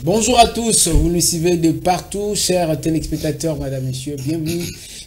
Bonjour à tous, vous nous suivez de partout, chers téléspectateurs, madame, messieurs, bienvenue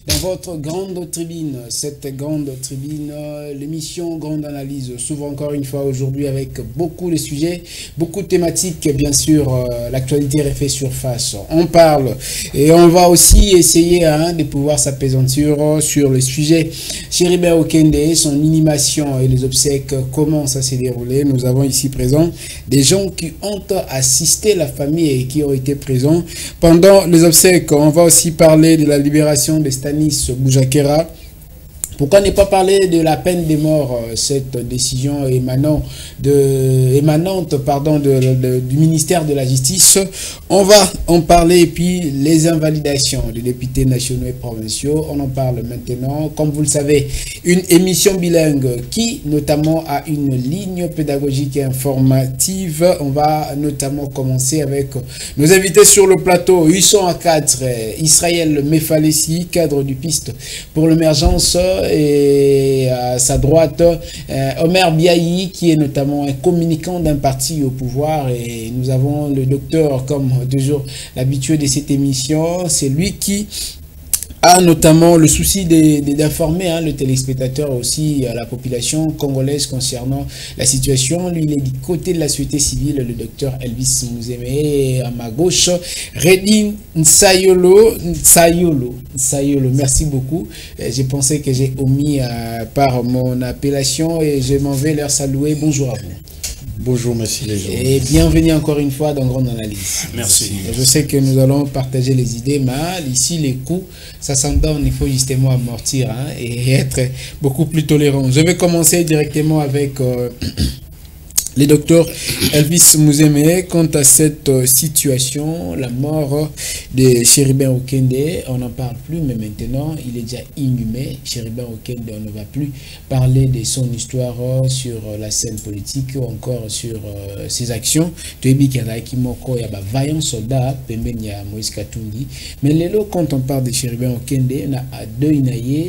dans votre grande tribune. Cette grande tribune, l'émission Grande Analyse, s'ouvre encore une fois aujourd'hui avec beaucoup de sujets, beaucoup de thématiques, bien sûr, l'actualité refait surface. On parle et on va aussi essayer de pouvoir s'apaisantir sur le sujet Chéribert Okende, son inhumation et les obsèques, comment ça s'est déroulé. Nous avons ici présent des gens qui ont assisté la famille et qui ont été présents pendant les obsèques. On va aussi parler de la libération de Stanis Boujakera. Pourquoi ne pas parler de la peine de mort, cette décision émanante du ministère de la Justice. On va en parler, et puis les invalidations des députés nationaux et provinciaux, on en parle maintenant. Comme vous le savez, une émission bilingue qui notamment a une ligne pédagogique et informative. On va notamment commencer avec nos invités sur le plateau. Ils sont à 4. Israël Mefalessi, cadre du piste pour l'émergence, et à sa droite, Omer Biayi, qui est notamment un communicant d'un parti au pouvoir. Et nous avons le docteur, comme toujours l'habitué de cette émission, c'est lui qui a notamment le souci d'informer le téléspectateur, aussi la population congolaise concernant la situation. Lui, il est du côté de la société civile, le docteur Elvis Mouzeme. Et à ma gauche, Redin Nsayolo. Merci beaucoup. J'ai pensé que j'ai omis par mon appellation et je m'en vais leur saluer. Bonjour à vous. Bonjour, merci les gens. Et bienvenue encore une fois dans Grande Analyse. Merci. Je sais que nous allons partager les idées, mais ici, les coups, ça s'entend, il faut justement amortir et être beaucoup plus tolérant. Je vais commencer directement avec le docteur Elvis Mouzeme. Quant à cette situation, la mort de Chéribert Okende, on n'en parle plus, mais maintenant, il est déjà inhumé. Chéribert Okende, on ne va plus parler de son histoire sur la scène politique ou encore sur ses actions. Tu as y a vaillant soldat, Moïse Katumbi. Mais quand on parle de Chéribert Okende, on a deux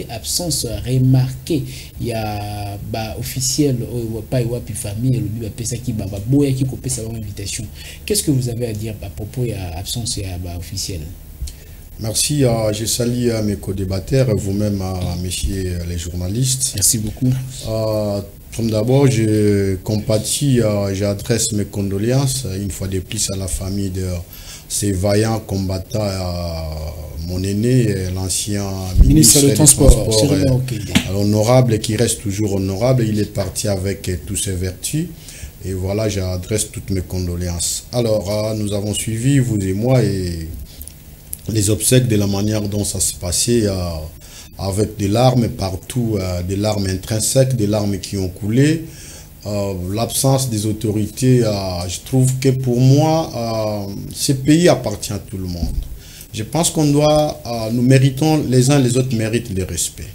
absence remarquée. Il y a officiel, pas de famille, invitation. Qu'est-ce que vous avez à dire à propos de l'absence officielle? Merci, je salue mes co-débatteurs, vous-même, messieurs les journalistes. Merci beaucoup. Comme d'abord, je compatis, j'adresse mes condoléances une fois de plus à la famille de ces vaillants combattants, mon aîné, l'ancien ministre des Transports, honorable, qui reste toujours honorable. Il est parti avec toutes ses vertus. Et voilà, j'adresse toutes mes condoléances. Alors, nous avons suivi, vous et moi, et les obsèques de la manière dont ça s'est passé, avec des larmes partout, des larmes intrinsèques, des larmes qui ont coulé. L'absence des autorités, je trouve que pour moi, ce pays appartient à tout le monde. Je pense qu'on doit, nous méritons, les uns les autres méritent le respect.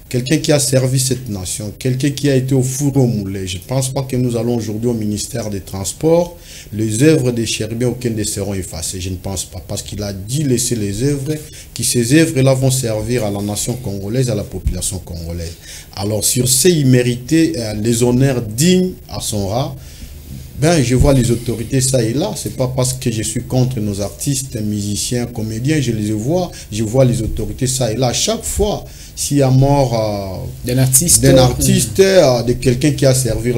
Quelqu'un qui a servi cette nation, quelqu'un qui a été au four au moulin. Je ne pense pas que nous allons aujourd'hui au ministère des Transports, les œuvres de Chéribert Okende seront effacées. Je ne pense pas, parce qu'il a dit laisser les œuvres, que ces œuvres-là vont servir à la nation congolaise, à la population congolaise. Alors sur ce, il méritait les honneurs dignes à son rat. Ben, je vois les autorités ça et là. C'est pas parce que je suis contre nos artistes, musiciens, comédiens, je les vois. Je vois les autorités ça et là. Chaque fois, s'il y a mort d'un artiste, de quelqu'un qui a servi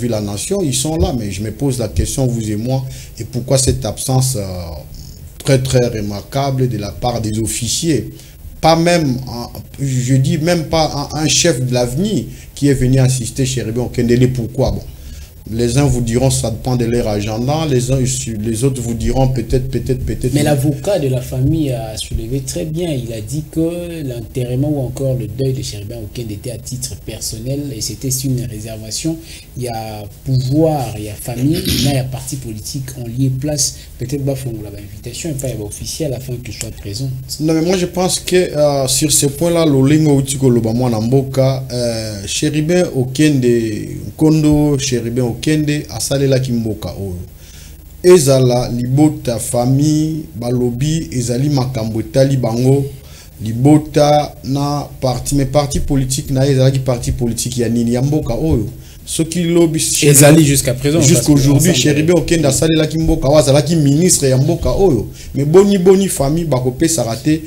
la nation, ils sont là. Mais je me pose la question, vous et moi, et pourquoi cette absence très très remarquable de la part des officiers? Pas même, je dis même pas un chef de l'avenir qui est venu assister Chéribert Okende. Pourquoi? Bon. Les uns vous diront ça dépend de leur agenda, les autres vous diront peut-être. Mais l'avocat de la famille a soulevé très bien. Il a dit que l'enterrement ou encore le deuil de Chéribin Okende était à titre personnel et c'était une réservation. Il y a pouvoir, il y a famille, il y a parti politique en lié place. Peut-être qu'il faut l'invitation et pas officiel afin que je sois présent. Non, mais moi je pense que sur ce point-là, l'olingo utiko lobamwa namboka, Chéribin Okende, Kondo, Chéribin Okende, asalela kimboka oyo. Ezala libota famille, balobi, ezali makambo tali bango, libota na parti, mais parti politique na ezala ki parti politique ya nini ya mboka oyo. Ce qui lobby ezali jusqu'à présent. Jusqu'aujourd'hui, Chéribin Okende asalela kimboka, wazala ki ministre ya mboka oyo. Mais boni famille, bakope sarate,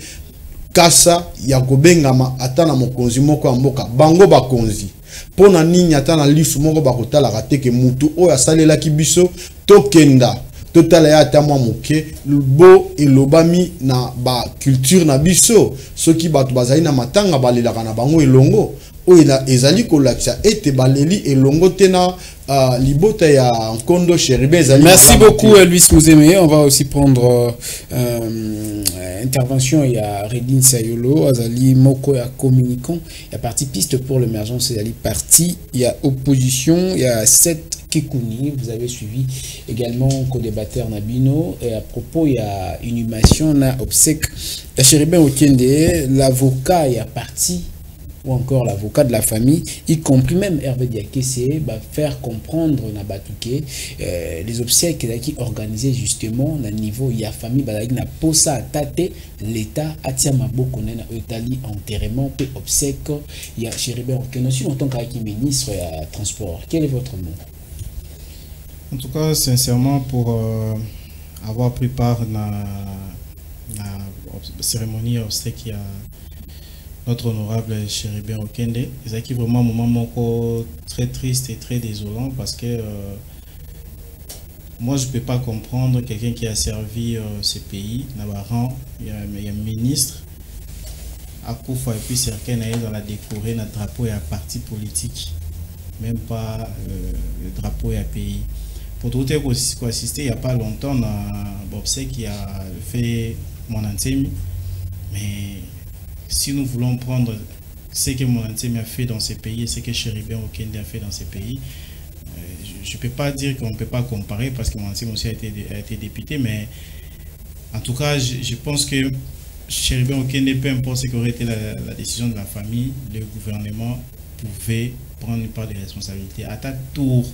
kasa ya kobengama ata na mokonzi moko ya mboka bango bakonzi pona nini ata na lisu moko bakotala rateke mutu oyo asalela ki biso tokenda totala ya ata mwa moke bo elobami na ba culture na biso soki batu bazali na matanga balelaka na bango elongo oyo ezali kolakisa ete baleli elongo tena libota ya Kondo Chéribin ezali. Merci beaucoup Luis Mouzeme. On va aussi prendre intervention. Il y a Redine Sayolo, Azali Moko, il y a communicant, il y a parti piste pour l'émergence, il y a parti, il y a opposition, il y a 7 Kikouni, vous avez suivi également co-débatteur Nabino, et à propos il y a inhumation, na obsèque, Chéribin Okende, l'avocat il y a parti ou encore l'avocat de la famille, y compris même Hervé Diakese, va faire comprendre na Batouké les obsèques qui organisés justement à niveau il y a famille na posa tate l'État atia maboko na Italie enterrement pe obsèques il y a Chéribin Okende aussi en tant que ministre à transport. Quel est votre mot? En tout cas, sincèrement, pour avoir pris part à la cérémonie obsèque, il y a notre honorable Chéribin Okende. C'est vraiment un moment très triste et très désolant parce que moi je ne peux pas comprendre quelqu'un qui a servi ce pays, il y a un ministre à Koufa et puis certains dans la décorer notre drapeau et un parti politique, même pas le drapeau et un pays. Pour tout dire qu'on assisté il n'y a pas longtemps à Bobsé qui a fait mon antenne, mais si nous voulons prendre ce que mon antenne a fait dans ces pays et ce que Chéribin Okende a fait dans ces pays, je ne peux pas dire qu'on ne peut pas comparer parce que mon antenne aussi a été député, mais en tout cas, je pense que Chéribin Okende, peu importe ce qu'aurait été la décision de la famille, le gouvernement pouvait prendre une part des responsabilités. À ta tour,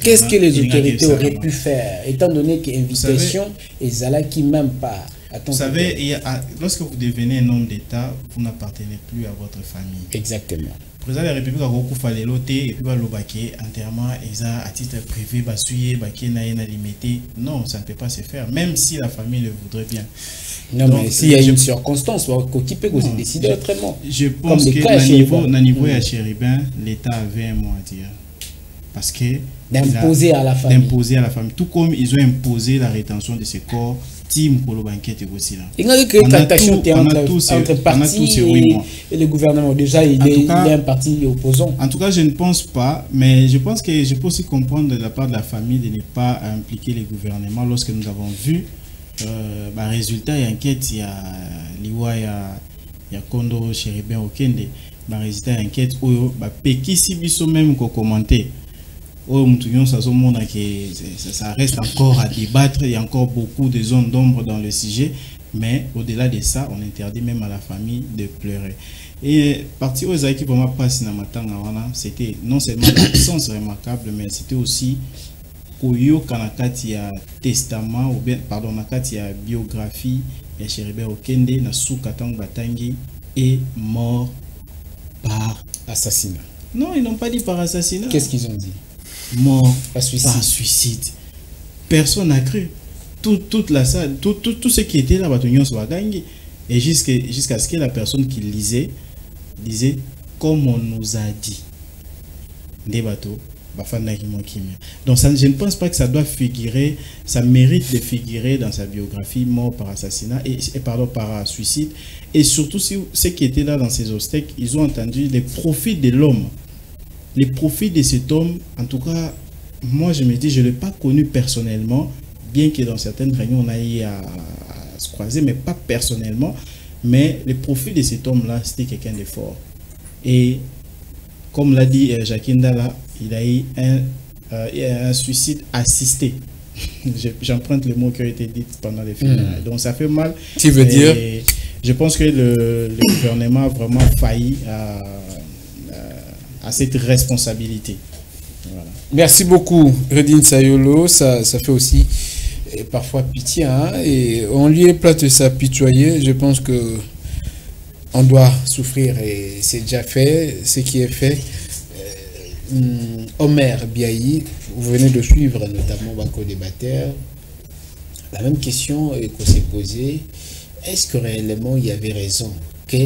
qu'est-ce que les autorités auraient pu faire, étant donné que l'invitation est Zala qui même pas. Vous savez, lorsque vous devenez un homme d'État, vous n'appartenez plus à votre famille. Exactement. Le président de la République a beaucoup fallu l'ôter et puis le baquet enterrement à titre privé, basuyer, baquet naïna limité. Non, ça ne peut pas se faire, même si la famille le voudrait bien. Non, donc, mais s'il y a une circonstance, qui peut vous décider autrement. Je pense que à niveau à Chéribin, l'État avait un mot à dire. Parce que d'imposer à la famille. Tout comme ils ont imposé la rétention de ces corps, Tim Kolo Banquette et aussi là. Il y a une tentation entre partis et le gouvernement. Déjà, il y a un parti opposant. En tout cas, je ne pense pas, mais je pense que je peux aussi comprendre de la part de la famille de ne pas impliquer le gouvernement lorsque nous avons vu résultat et enquête, il y a Liwa, il y a Kondo, Chéribin Okende, résultat et enquête, Peki Sibiso même qu'on commentait. Ça reste encore à débattre, il y a encore beaucoup de zones d'ombre dans le sujet, mais au-delà de ça, on interdit même à la famille de pleurer. Et partir aux équipes pour ma passe c'était non seulement l'absence remarquable, mais c'était aussi Koyo Kanakati a testament, ou bien, pardon, Nakati a biographie, et Chéribin Okende, Nasu Katang Batangi est mort par assassinat. Non, ils n'ont pas dit par assassinat. Qu'est-ce qu'ils ont dit? Mort par suicide. Personne n'a cru. Tout ce qui était là, et jusqu'à ce que la personne qui lisait disait comme on nous a dit. Des bateaux. Donc ça, je ne pense pas que ça doit figurer, ça mérite de figurer dans sa biographie mort par assassinat et pardon par suicide. Et surtout si ceux qui étaient là dans ces obstacles, ils ont entendu les profits de l'homme. Les profits de cet homme, en tout cas, moi je me dis, je ne l'ai pas connu personnellement, bien que dans certaines réunions on a eu à se croiser, mais pas personnellement. Mais le profil de cet homme-là, c'était quelqu'un de fort. Et comme l'a dit Jacques Ndala, il a eu un suicide assisté. J'emprunte le mot qui a été dit pendant les funérailles. Donc ça fait mal. Tu veux dire? Je pense que le gouvernement a vraiment failli à cette responsabilité. Voilà. Merci beaucoup, Redine Sayolo. Ça fait aussi parfois pitié, hein, et on lui est plate de s'apitoyer. Je pense que on doit souffrir et c'est déjà fait, ce qui est fait. Omer Biaï, vous venez de suivre notamment Banco Débatteur. La même question qu'on s'est posée, est-ce que réellement il y avait raison que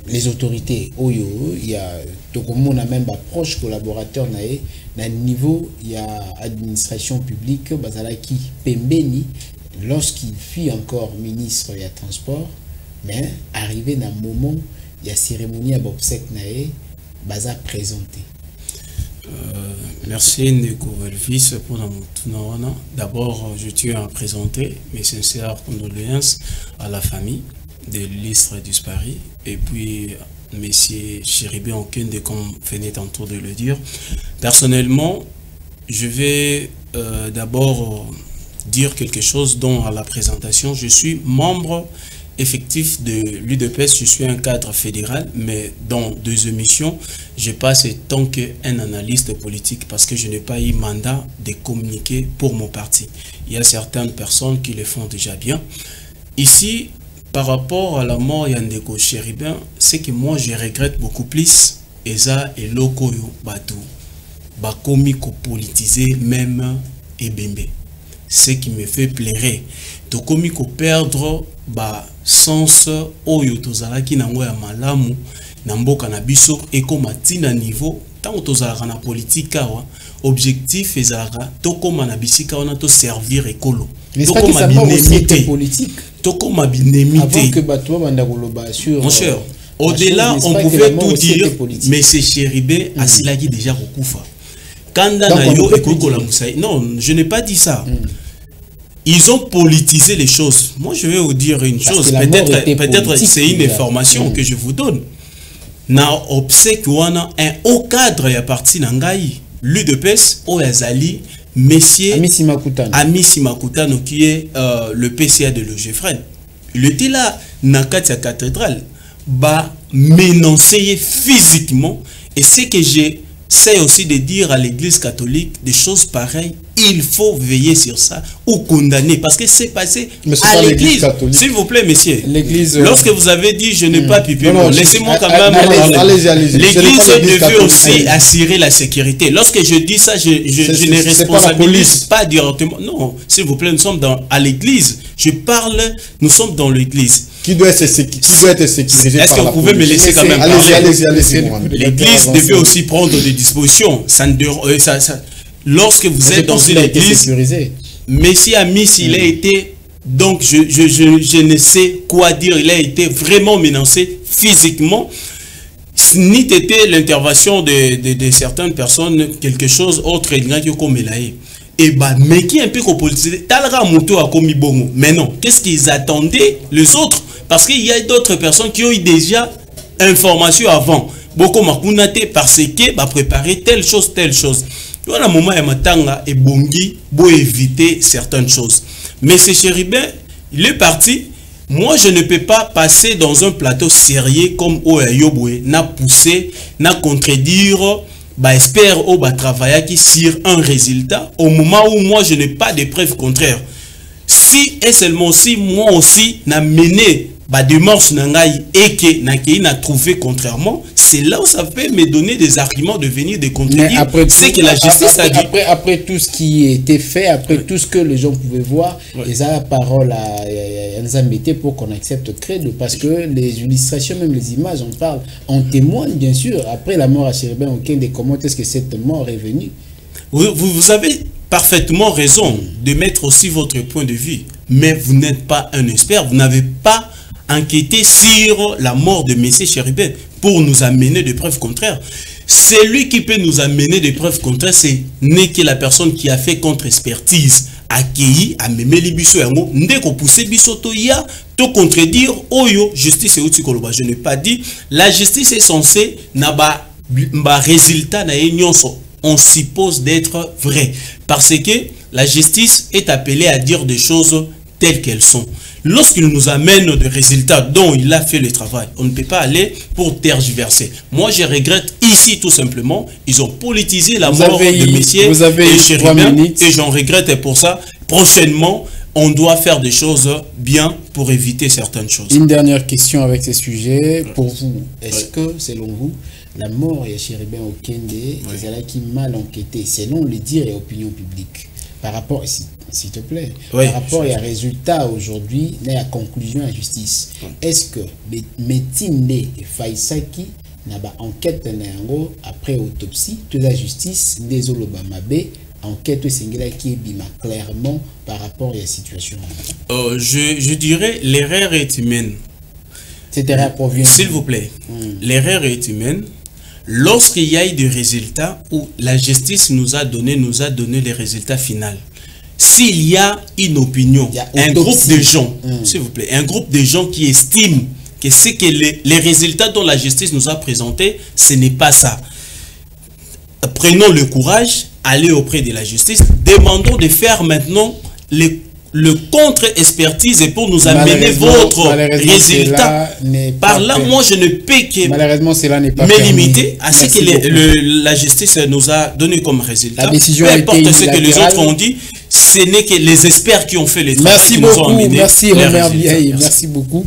les autorités, il y a on a même proche collaborateur na niveau il y a administration publique bazalaki pembeni lorsqu'il fut encore ministre il y a transport, mais arrivé dans un moment il y a cérémonie à obsèque nae baza présenté. Merci Ndeko Elvis pour la montre. D'abord, je tiens à présenter mes sincères condoléances à la famille de l'illustre disparu et puis Monsieur Chéribé Okende, comme venait tantôt de le dire. Personnellement, je vais d'abord dire quelque chose dont à la présentation, je suis membre effectif de l'UDPS, je suis un cadre fédéral, mais dans 2 émissions, je passe tant qu'un analyste politique parce que je n'ai pas eu mandat de communiquer pour mon parti. Il y a certaines personnes qui le font déjà bien. Ici, par rapport à la mort de Ndeko Chéribin, c'est que moi je regrette beaucoup plus Eza et Lokoyo Batou, Bakomi ko politiser même Ebembe. Ce qui me fait plaire. Tokomi ko perdre ba sens oyo tozalaki nango ya malamu na mboka na biso ekoma tina niveau tant tozalaka na politique awa objectif ezalaka tokoma na bisika wana to servir ekolo. Tokoma binemité politique. Tokoma binemité. Avant que bato banda koloba sur mon cher, au-delà on pouvait tout dire, mais c'est Chéribé asilaki déjà kokufa. Kanda na yo ekokola musaï. Non, je n'ai pas dit ça. Ils ont politisé les choses. Moi, je vais vous dire une chose. Peut-être c'est une information que je vous donne. Na obsèque wana un haut cadre ya parti nangai, l'UDPS o yazali Monsieur Amissi Makutano qui est le PCA de l'OGFREN. Il était là na katia cathédrale, ba menacé physiquement, et c'est que j'essaie aussi de dire à l'église catholique des choses pareilles. Il faut veiller sur ça ou condamner parce que c'est passé à l'église. S'il vous plaît, messieurs. Lorsque vous avez dit je n'ai pas pipé, laissez-moi quand même. L'église devait aussi assurer la sécurité. Lorsque je dis ça, je ne responsabilise pas directement. Non, s'il vous plaît, nous sommes à l'église. Je parle, nous sommes dans l'église. Qui doit être sécurisé? Est-ce que vous pouvez me laisser quand même parler? Allez-y. L'église devait aussi prendre des dispositions. Lorsque vous êtes dans une église, Messie Amiss, il a été, donc je ne sais quoi dire, il a été vraiment menacé physiquement. Ce n'était l'intervention de certaines personnes, quelque chose autre, comme il a eu. Et bah, mais qui est un peu politisé, talra moto a commis bongo. Mais non, qu'est-ce qu'ils attendaient les autres? Parce qu'il y a d'autres personnes qui ont eu déjà information avant. Beaucoup makunate parce que bah préparer telle chose. Dans le moment où matanga et bongi pour éviter certaines choses. Mais ce Chéribin, il est parti. Moi, je ne peux pas passer dans un plateau sérieux comme Oyayobwe, n'a poussé, n'a contredire, bah espère ou bah travailler qui sur un résultat au moment où moi je n'ai pas de preuves contraires. Si et seulement si moi aussi n'a mené bah démarche nangai et que n'a trouvé contrairement, c'est là où ça peut me donner des arguments de venir de contredire. C'est que la justice a dit. Après tout ce qui était fait, après tout ce que les gens pouvaient voir, ils ont la parole à Nzambete pour qu'on accepte crédit, parce que les illustrations, même les images, on témoigne bien sûr. Après la mort à Chéribin Okende, comment est-ce que cette mort est venue? Vous avez parfaitement raison de mettre aussi votre point de vue, mais vous n'êtes pas un expert, vous n'avez pas enquêté sur la mort de M. Chéribin pour nous amener des preuves contraires. Celui qui peut nous amener des preuves contraires, c'est n'est que la personne qui a fait contre-expertise, accueilli, a même les biso yango, ndeko poussé biso to ya, to contredire, oyo, justice et outikoloba. Je n'ai pas dit, la justice est censée, n'a ba résultat na nyonso, on suppose d'être vrai. Parce que la justice est appelée à dire des choses telles qu'elles sont. Lorsqu'il nous amène des résultats dont il a fait le travail, on ne peut pas aller pour tergiverser. Moi, je regrette ici tout simplement, ils ont politisé la mort de messieurs et Chéribin, et j'en regrette pour ça. Prochainement, on doit faire des choses bien pour éviter certaines choses. Une dernière question avec ce sujet. Pour vous, est-ce que, selon vous, la mort de Chéribin Okende est là qui mal enquêté, selon les dires et opinions publiques, par rapport, s'il te plaît, par rapport à résultat aujourd'hui, à la conclusion à la justice, est-ce que Métine et Faïsaki n'a pas enquête après autopsie de la justice des Olobamabe, enquête singulière qui est bima clairement par rapport à la situation? Je dirais l'erreur est humaine. Cette erreur provient. S'il vous plaît, l'erreur est humaine. Lorsqu'il y a eu des résultats où la justice nous a donné les résultats finaux. S'il y a une opinion, un groupe de gens, s'il vous plaît, un groupe de gens qui estiment que c'est que les résultats dont la justice nous a présentés, ce n'est pas ça. Prenons le courage, allez auprès de la justice, demandons de faire maintenant le contre-expertise pour nous amener votre résultat. Par là, moi, je ne peux que malheureusement, cela n'est pas me limiter à ce que la justice nous a donné comme résultat. La décision peu a importe été ce que les autres ont dit, ce n'est que les experts qui ont fait les travaux qui nous ont amené. Merci Omer Biaye, merci beaucoup.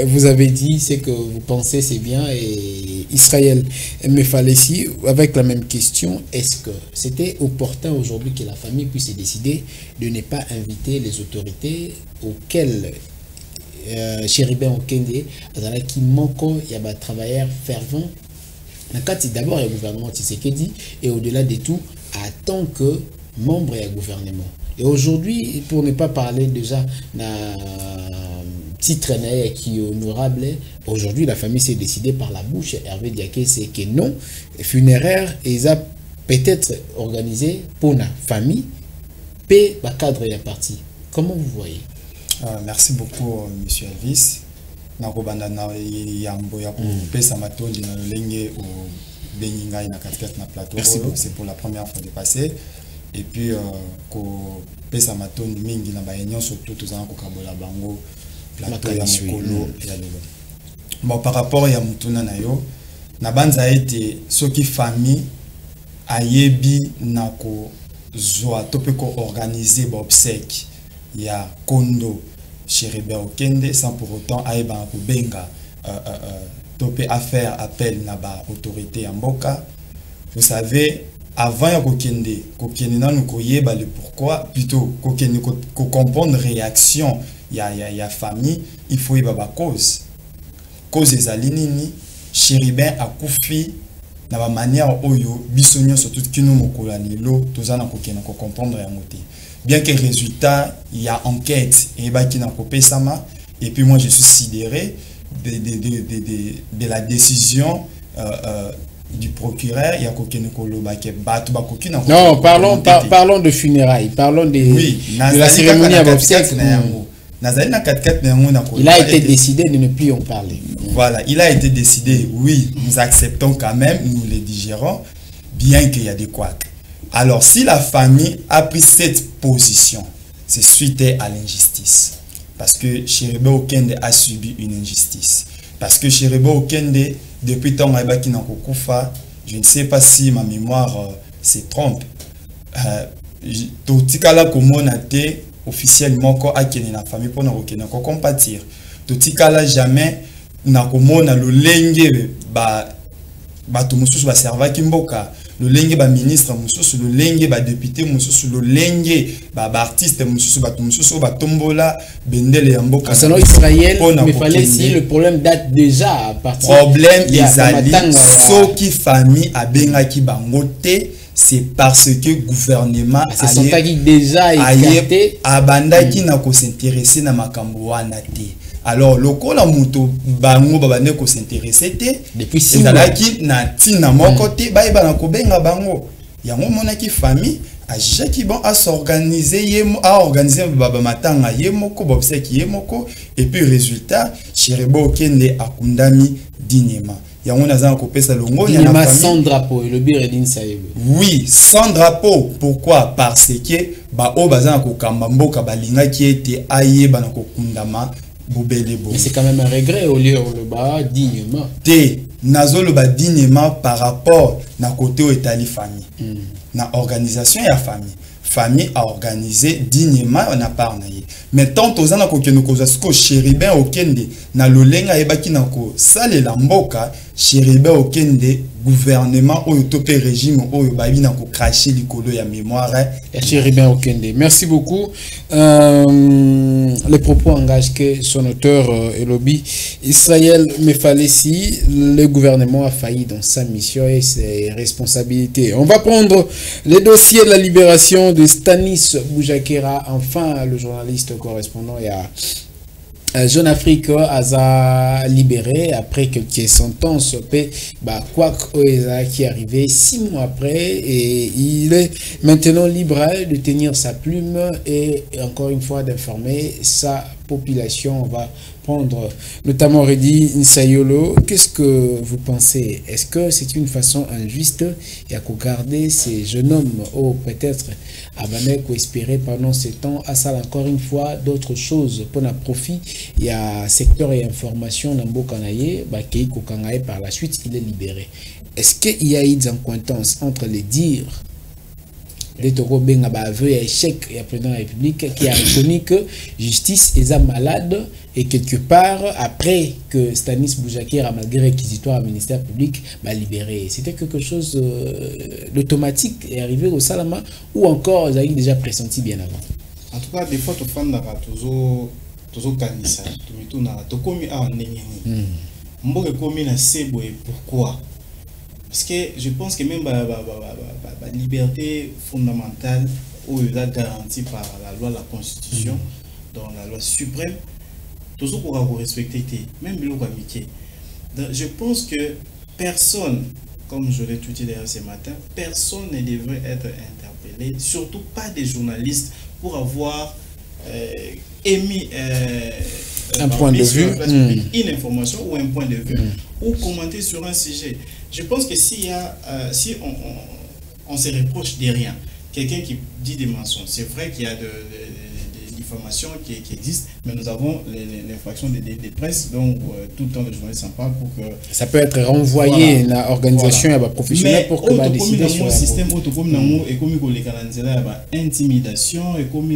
Vous avez dit ce que vous pensez, c'est bien. Et Israël Mefalessi, avec la même question, est-ce que c'était opportun aujourd'hui que la famille puisse décider de ne pas inviter les autorités auxquelles Chéribin Okende qui manquent, il y a des travailleurs fervents. D'abord, il y a le gouvernement Tshisekedi et au-delà de tout, en tant que membre du gouvernement. Et aujourd'hui, pour ne pas parler déjà d'un titre qui est honorable, aujourd'hui, la famille s'est décidée par la bouche. Hervé Diaké, c'est que non, funéraire, ils ont peut-être organisé pour la famille, paix, le cadre et la partie. Comment vous voyez? Merci beaucoup, M. Elvis. C'est pour la première fois de passer. Et puis, pesa matoni mingi na baenyo surtout tozana ko kabola bango plateau ya mokolo ya lelo. Bon, par rapport ya mutuna na yo na banza ete soki famille ayebi na ko zwa tope ko organiser ba obsèque ya kondo Chéribin Okende sans pour autant ayeba ko benga tope à faire appel na ba autorité ya mboka. Vous savez, avant ya kokende nanu koyeba le pourquoi, plutôt kokende ko comprendre réaction ya famille, il faut yeba ba cause ezali nini Chéribin akufi na ba manière oyo bisonyo surtout kino mokolo lelo tozana kokende ko comprendre ya moté. Bien que résultat il y a enquête et ba kina kopesama, et puis moi je suis sidéré de la décision du procureur. Il y a non, parlons de funérailles, parlons de la cérémonie à obsèques. Il a été décidé de ne plus en parler. Voilà, il a été décidé, oui, nous acceptons quand même, nous les digérons, bien qu'il y a des couacs. Alors, si la famille a pris cette position, c'est suite à l'injustice. Parce que Chéribin Okende a subi une injustice. Parce que Chéribin Okende, depuis tant qu'il n'a pas, je ne sais pas si ma mémoire se trompe. Tout ce qu'on a été officiellement à la famille pour nous compatir. Tout ce qu'on jamais n'a pas le lengue ba serva kimboka, le lengue ba ministre mususu, le lengue ba député mususu, le lengue ba artiste mususu, ba tombola bendele ya mboka. Selon Israël, mais fallait si le problème date déjà à partir problème ezali soki famille abenga ki bango te, c'est parce que le gouvernement a déjà écarté abandaki na ko s'intéresser na makambo wana te. Alors lokola muto bango babane ko s'intéresser te depuis 6 mois ezalaki na tina moko te bayeba na ko benga bango yango monaki famille ajaki bon à s'organiser à organiser baba matanga yemoko bobseki yemoko et puis résultat Chirebo Kende akundami dignement. Yango naza ko pesa longo ya na famille sans drapeau et le biredin sayebe. Oui, sans drapeau. Pourquoi? Parce que ba o bazana ko kamba mboka balinga ki ete ayeba na ko kundama bobelebo. Mais c'est quand même un regret au lieu le bas dignement. Te nazo le ba dignement par rapport na côté au étali famille. Na organisation ya famille. Famille a organisé dignement on a pas naie. Mais tant aux ana ko keno ko zasko Chéribin Okende na lolenga ebaki na ko sale la mboka Chéribin Okende gouvernement au topé régime au babi na ko cracher likolo ya mémoire Chéribin Okende. Merci beaucoup. Les propos engagent que son auteur et lobby Israël Mefalessi, le gouvernement a failli dans sa mission et ses responsabilités. On va prendre le dossier de la libération de Stanis Boujakera, enfin le journaliste correspondant Jeune Afrique a libéré après quelques sentences quoi qui est arrivé 6 mois après et il est maintenant libre de tenir sa plume et encore une fois d'informer sa population. On va prendre notamment Redi Nsayolo. Qu'est-ce que vous pensez? Est-ce que c'est une façon injuste et à garder ces jeunes hommes ou peut-être à ou espérer pendant ce temps à ça encore une fois d'autres choses pour un profit? Il y a secteur et information Nambo Kanaye Keiko Kangaye par la suite il est libéré. Est-ce qu'il y a eu des incohérences entre les dires de Togo Benga aveu et échec et président de la République qui a reconnu que justice est malade et quelque part après que Stanis Boujakera malgré réquisitoire au ministère public libéré, c'était quelque chose d'automatique et arrivé au Salama ou encore ils avaient déjà pressenti bien avant? En tout cas des fois tu fais toujours kanisa tu komi a neni mboke komi na sebo et pourquoi? Parce que je pense que même la liberté fondamentale ou garantie par la loi, la constitution, dans la loi suprême, toujours pour avoir respecté, même le Mickey. Je pense que personne, comme je l'ai tout dit d'ailleurs ce matin, personne ne devrait être interpellé, surtout pas des journalistes, pour avoir émis un point de vue, une information ou un point de vue, ou commenter sur un sujet. Je pense que s'il y a, si on se reproche de rien, quelqu'un qui dit des mensonges, c'est vrai qu'il y a des diffamations qui existent, mais nous avons l'infraction des presse, donc tout le temps les journalistes s'en parlent pour que... Ça peut être renvoyé à l'organisation professionnelle pour que va décider sur un système et comme les intimidation, et comme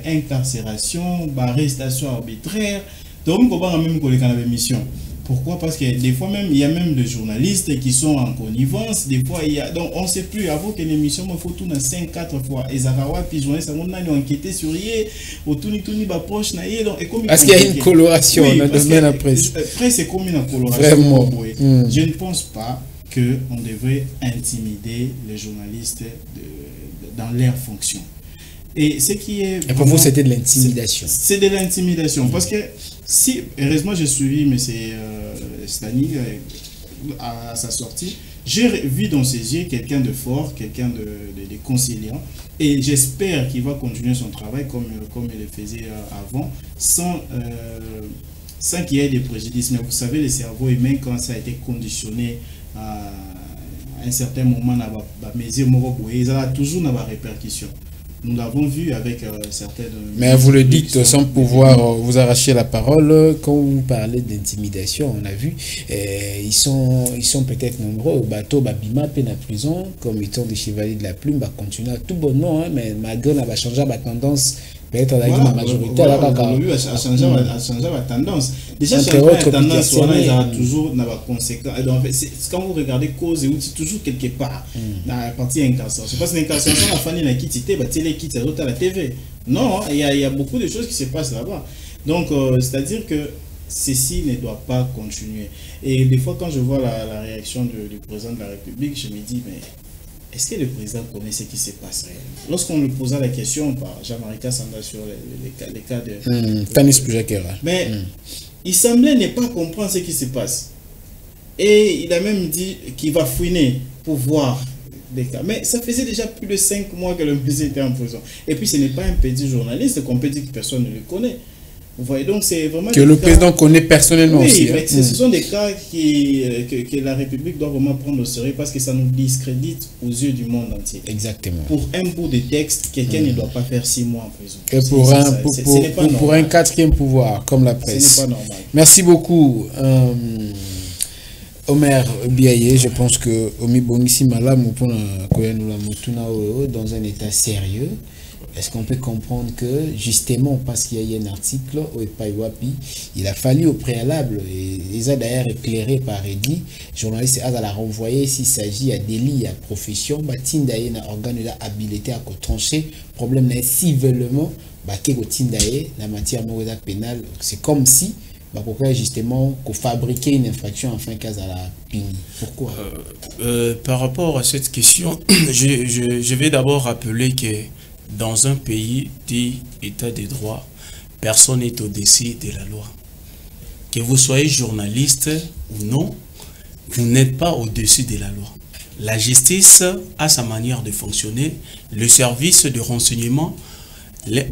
incarcération, arrestation arbitraire, donc on va même les missions. Pourquoi? Parce que des fois même, il y a même des journalistes qui sont en connivence. Des fois, il y a... Donc, on ne sait plus. Avant que l'émission, il faut tourner 5-4 fois. Et Zarawa, puis les journalistes, on a enquêté sur yé, au tourni poche, parce qu'il y a une coloration dans le domaine de la presse. Après, c'est comme une coloration. Vraiment. Je ne pense pas qu'on devrait intimider les journalistes dans leur fonction. Et ce qui est... Et pour vous, c'était de l'intimidation. C'est de l'intimidation. Parce que si, heureusement, j'ai suivi M. Stani à sa sortie, j'ai vu dans ses yeux quelqu'un de fort, quelqu'un de conciliant. Et j'espère qu'il va continuer son travail comme il le faisait avant, sans qu'il y ait des préjudices. Mais vous savez, le cerveau humain, quand ça a été conditionné à un certain moment, il y a toujours des répercussions. Nous l'avons vu avec certaines... Mais vous le dites sans pouvoir vous arracher la parole. Quand vous parlez d'intimidation, on a vu, ils sont peut-être nombreux. Au bateau, Babima, peine à prison, comme étant des chevaliers de la plume, continuer tout bonnement, hein, mais malgré on va changer la tendance. Peut-être avec la majorité, à changer la tendance. Déjà, la tendance, il y a toujours des conséquences. Quand vous regardez cause, c'est toujours quelque part dans la partie incarcération. Parce que l'incarcération, la famille n'a quitté, elle quitte à la TV. Non, il y a beaucoup de choses qui se passent là-bas. Donc, c'est-à-dire que ceci ne doit pas continuer. Et des fois, quand je vois la réaction du président de la République, je me dis, mais est-ce que le président connaît ce qui se passe réellement? Lorsqu'on lui posa la question par Jean-Marie Kassanda sur les cas de... Tanis Pujakera. Mais il semblait ne pas comprendre ce qui se passe. Et il a même dit qu'il va fouiner pour voir des cas. Mais ça faisait déjà plus de 5 mois que le président était en prison. Et puis ce n'est pas un petit journaliste qu'on peut dire que personne ne le connaît. Vous voyez, donc c'est vraiment... Que le président connaît personnellement aussi. Oui, mais ce sont des cas que la République doit vraiment prendre au sérieux parce que ça nous discrédite aux yeux du monde entier. Exactement. Pour un bout de texte, quelqu'un ne doit pas faire 6 mois en prison. Et pour un quatrième pouvoir, comme la presse. Ce n'est pas normal. Merci beaucoup, Omer Biaye. Je pense que Omi Bongisi Malam dans un état sérieux. Est-ce qu'on peut comprendre que, justement, parce qu'il y a eu un article au Epaiwapi, il a fallu au préalable, et ils ont d'ailleurs éclairé par Eddy, journaliste a la renvoyer s'il s'agit à délit, à profession, Tindaye na organe de habilité à trancher, problème n'est civilement, la matière pénale, c'est comme si, pourquoi justement, qu'on fabriquait une infraction afin qu'elle la punie. Pourquoi par rapport à cette question, je vais d'abord rappeler que dans un pays dit état de droit, personne n'est au-dessus de la loi. Que vous soyez journaliste ou non, vous n'êtes pas au-dessus de la loi. La justice a sa manière de fonctionner, le service de renseignement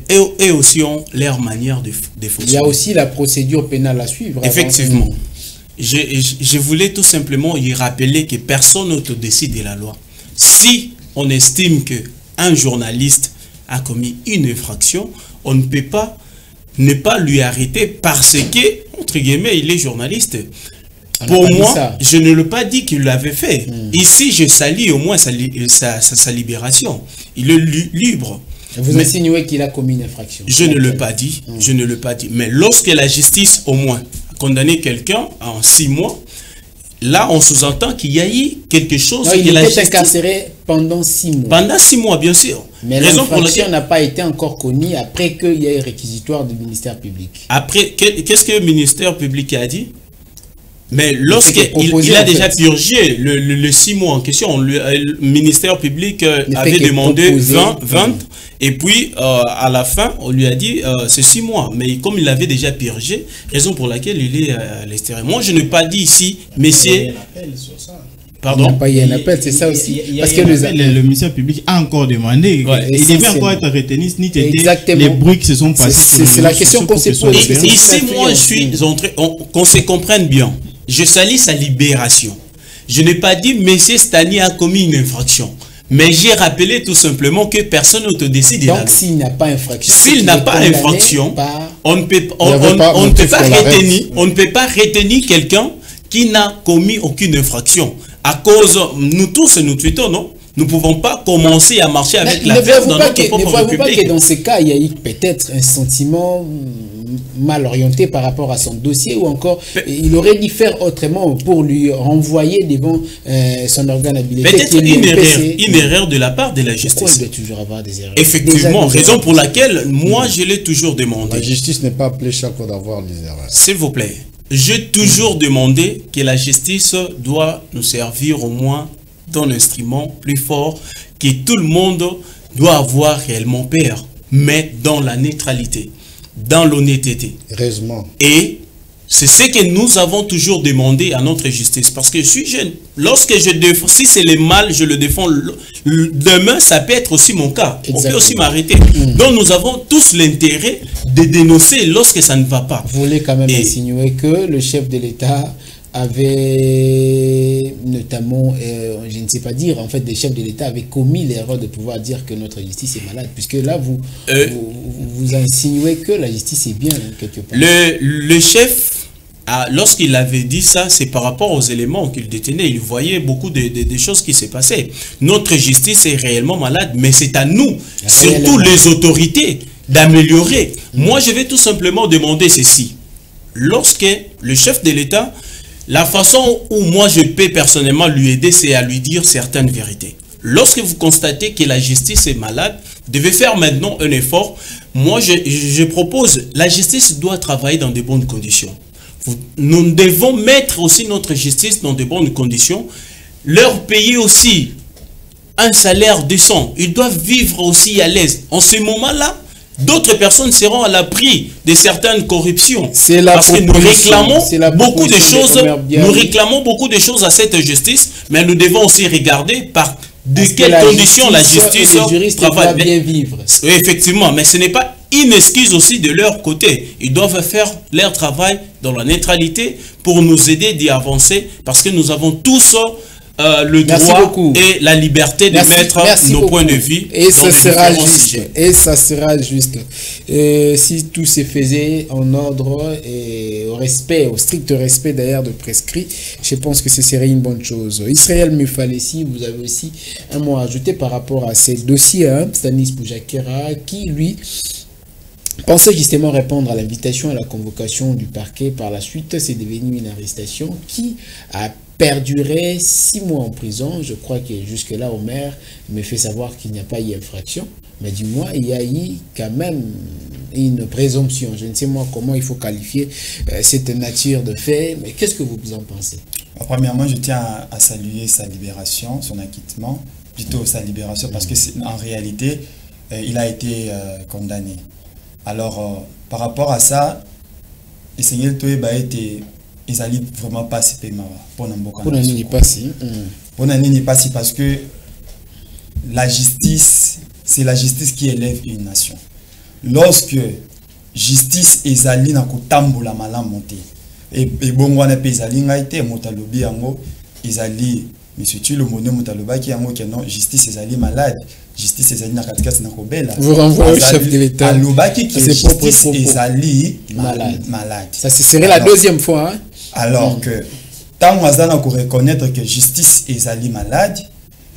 et aussi ont leur manière de fonctionner. Il y a aussi la procédure pénale à suivre. Effectivement. Je voulais tout simplement y rappeler que personne n'est au-dessus de la loi. Si on estime qu'un journaliste a commis une infraction, on ne peut pas ne pas lui arrêter parce que, entre guillemets, il est journaliste. Pour moi, je ne l'ai pas dit qu'il l'avait fait. Ici, je salue au moins sa libération. Il est libre. Vous insinuez qu'il a commis une infraction? Je ne l'ai pas dit. Je ne l'ai pas dit. Mais lorsque la justice, au moins, a condamné quelqu'un en 6 mois, là, on sous-entend qu'il y a eu quelque chose... Non, il était incarcéré pendant 6 mois. Pendant 6 mois, bien sûr. Mais l'infraction n'a pas été encore connue après qu'il y ait eu réquisitoire du ministère public. Après, qu'est-ce que le ministère public a dit? Mais lorsqu'il a déjà purgé le 6 mois en question, le ministère public avait demandé 20, et puis à la fin, on lui a dit c'est 6 mois. Mais comme il avait déjà purgé, raison pour laquelle il est à l'extérieur. Moi, je n'ai pas dit ici, messieurs... Pardon. Il n'y a pas eu un appel, c'est ça aussi. Parce que le ministère public a encore demandé. Il devait encore être retenu, ni les bruits qui se sont passés. C'est la question qu'on s'est posée. Ici, moi, je suis entré, qu'on se comprenne bien. Je salue sa libération. Je n'ai pas dit monsieur Stani a commis une infraction. Mais j'ai rappelé tout simplement que personne ne te décide. Donc s'il n'a pas infraction, s'il n'a pas infraction, on ne peut pas retenir quelqu'un qui n'a commis aucune infraction. À cause, nous tous, nous tweetons, non? Nous ne pouvons pas commencer à marcher avec la verve dans notre propre République. Ne voyez pas que dans ce cas, il y a eu peut-être un sentiment mal orienté par rapport à son dossier, ou encore il aurait dû faire autrement pour lui renvoyer devant son organe habilité. Peut-être une erreur de la part de la justice. Pourquoi il doit toujours avoir des erreurs? Effectivement, raison pour laquelle moi je l'ai toujours demandé. La justice n'est pas appelée chaque fois d'avoir des erreurs. S'il vous plaît, j'ai toujours demandé que la justice doit nous servir au moins d'un instrument plus fort, que tout le monde doit avoir réellement peur, mais dans la neutralité, dans l'honnêteté. Heureusement. Et c'est ce que nous avons toujours demandé à notre justice. Parce que je suis jeune. Lorsque je défends, si c'est le mal, je le défends. Demain, ça peut être aussi mon cas. Exactement. On peut aussi m'arrêter. Donc nous avons tous l'intérêt de dénoncer lorsque ça ne va pas. Vous voulez quand même insinuer que le chef de l'État avait notamment, je ne sais pas dire, en fait, des chefs de l'État avaient commis l'erreur de pouvoir dire que notre justice est malade, puisque là, vous insinuez que la justice est bien, quelque part. Le chef, lorsqu'il avait dit ça, c'est par rapport aux éléments qu'il détenait. Il voyait beaucoup de choses qui se passaient. Notre justice est réellement malade, mais c'est à nous, surtout les autorités, d'améliorer. Moi, je vais tout simplement demander ceci. Lorsque le chef de l'État... La façon où moi je peux personnellement lui aider, c'est à lui dire certaines vérités. Lorsque vous constatez que la justice est malade, vous devez faire maintenant un effort. Moi, je propose, la justice doit travailler dans de bonnes conditions. Nous devons mettre aussi notre justice dans de bonnes conditions, leur payer aussi un salaire décent. Ils doivent vivre aussi à l'aise. En ce moment-là, d'autres personnes seront à l'abri de certaines corruptions. Parce que nous réclamons beaucoup de choses. Nous réclamons beaucoup de choses à cette justice, mais nous devons aussi regarder par de quelles conditions la justice travaille. Bien vivre. Effectivement, mais ce n'est pas une excuse aussi de leur côté. Ils doivent faire leur travail dans la neutralité pour nous aider d'y avancer, parce que nous avons tous le droit et la liberté de mettre nos points de vue. Et ça sera juste. Et ça sera juste. Si tout se faisait en ordre et au respect, au strict respect d'ailleurs de prescrit, je pense que ce serait une bonne chose. Israël Mefalessi, vous avez aussi un mot à ajouter par rapport à ces dossiers, hein, Stanis Boujakera, qui lui pensait justement répondre à l'invitation à la convocation du parquet. Par la suite, c'est devenu une arrestation qui a perduré 6 mois en prison. Je crois que jusque-là, Omer me fait savoir qu'il n'y a pas eu infraction. Mais du moins, il y a eu quand même une présomption. Je ne sais moi comment il faut qualifier cette nature de fait. Mais qu'est-ce que vous en pensez? Premièrement, je tiens à saluer sa libération, son acquittement. Plutôt sa libération, parce que en réalité, il a été condamné. Alors, par rapport à ça, le Seigneur Toeba a été... Ils n'allaient vraiment pas se payer pour n'importe quoi. Pour n'importe pas si parce que la justice, c'est la justice qui élève une nation. Lorsque justice est allée dans le tambour la malam monté et bon on a payé allé ngaité motalobi ango ils allaient monsieur tu le monnaie motaloba qui ango que non justice est allée malade. Justice est allée na katika na kobela. Vous renvoyez au chef de l'État. Alobaki qui justice est allée malade. Ça serait la deuxième fois. Hein? Alors que tant qu'on a reconnaître que justice est allée malade,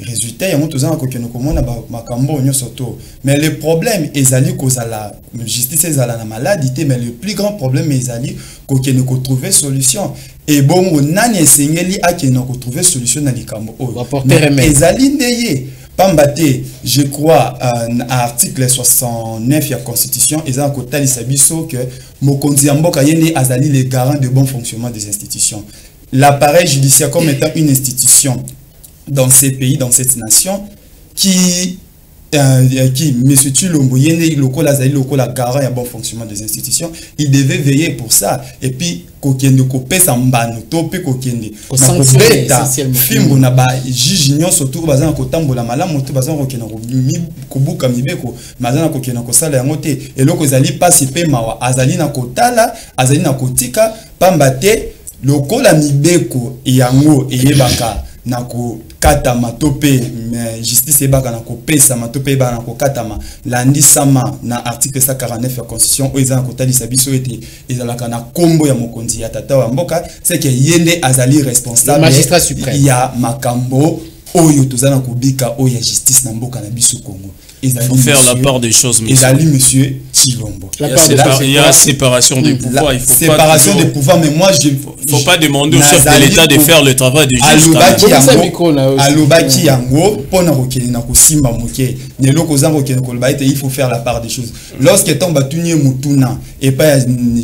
résultat il y a tous ans que nous commandons makambo nyo soto. Mais le problème est allé cause à la justice est allée maladie, mais le plus grand problème est allé que nous trouver solution. Et bon on a essayé à que nous trouver solution dans les cambo. Mais est allé ndeye Pambate, je crois, à l'article 69 de la Constitution, ils ont côté sabiso que Mokonzi Amboka yene azali les garants de bon fonctionnement des institutions. L'appareil judiciaire comme étant une institution dans ces pays, dans cette nation, qui M. Tulombo yene lokola azali lokola garant de bon fonctionnement des institutions, il devait veiller pour ça. Et puis kokende kopesa mbano tope kokende beta fimbo na ba jijinyo surtout bazana kotambola malamu to bazana kokena kobuka mibeko bazana kokena kosala yango te eloko ezali pasi pe mawa azali na kotala azali na kotika pamba te lokola mibeko yango eyebaka na ko katama tope justice ebaka na ko pesa matope ebaka na ko katama landi sama na article 149 ya constitution o ezana kotalisa biso ete ezalaka na kombo ya mokonzi ya tata wa mboka c'est que yende azali responsable magistrat suprême ya makambo oyo tozana kubika oyo ya justice na mboka na biso Congo. Il faut faire la part des choses, monsieur Chilombo. Il y a séparation des pouvoirs. Il faut séparation des pouvoirs, mais moi je... faut pas demander au chef de l'État de faire le travail du juge. Alobaki yango, pona rokene na kosimba moke. Nelo kozango kene kolbaite, il faut faire la part des choses. Lorsque tomba tunye mutuna et pas